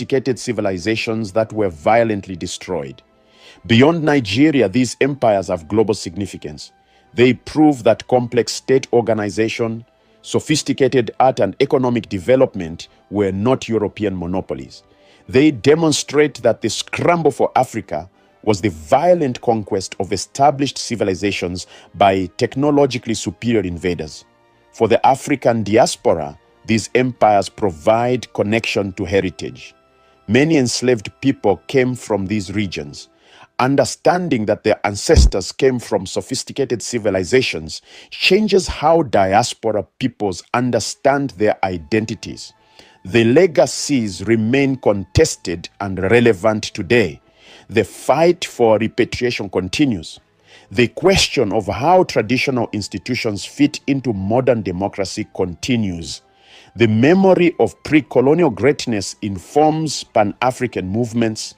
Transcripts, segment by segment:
sophisticated civilizations that were violently destroyed. Beyond Nigeria, these empires have global significance. They prove that complex state organization, sophisticated art and economic development were not European monopolies. They demonstrate that the scramble for Africa was the violent conquest of established civilizations by technologically superior invaders. For the African diaspora, these empires provide connection to heritage. Many enslaved people came from these regions. Understanding that their ancestors came from sophisticated civilizations changes how diaspora peoples understand their identities. The legacies remain contested and relevant today. The fight for repatriation continues. The question of how traditional institutions fit into modern democracy continues. The memory of pre-colonial greatness informs Pan-African movements.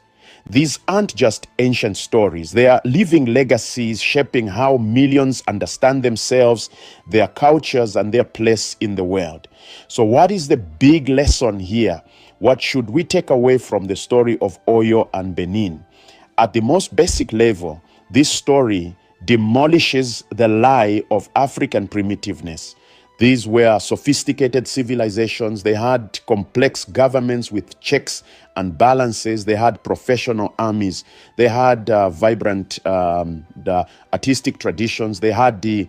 These aren't just ancient stories. They are living legacies shaping how millions understand themselves, their cultures, and their place in the world. So what is the big lesson here? What should we take away from the story of Oyo and Benin? At the most basic level, this story demolishes the lie of African primitiveness. These were sophisticated civilizations. They had complex governments with checks and balances. They had professional armies. They had vibrant the artistic traditions. They had the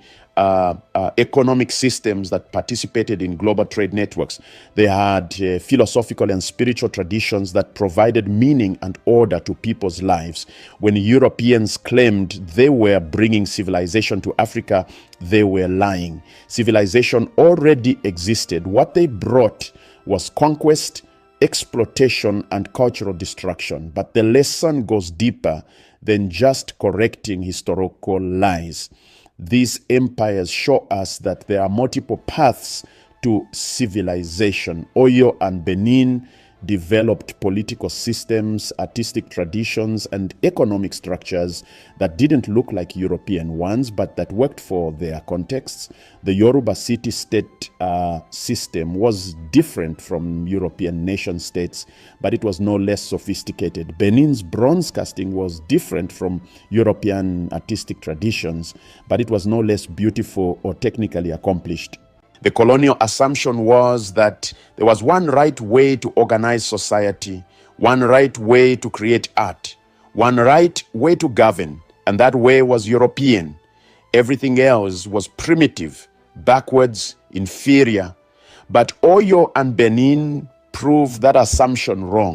economic systems that participated in global trade networks. They had philosophical and spiritual traditions that provided meaning and order to people's lives. When Europeans claimed they were bringing civilization to Africa, they were lying. Civilization already existed. What they brought was conquest, exploitation, and cultural destruction. But the lesson goes deeper than just correcting historical lies. These empires show us that there are multiple paths to civilization. Oyo and Benin developed political systems, artistic traditions, and economic structures that didn't look like European ones, but that worked for their contexts. The Yoruba city-state system was different from European nation-states, but it was no less sophisticated. Benin's bronze casting was different from European artistic traditions, but it was no less beautiful or technically accomplished. The colonial assumption was that there was one right way to organize society, one right way to create art, one right way to govern, and that way was European. Everything else was primitive, backwards, inferior. But Oyo and Benin proved that assumption wrong.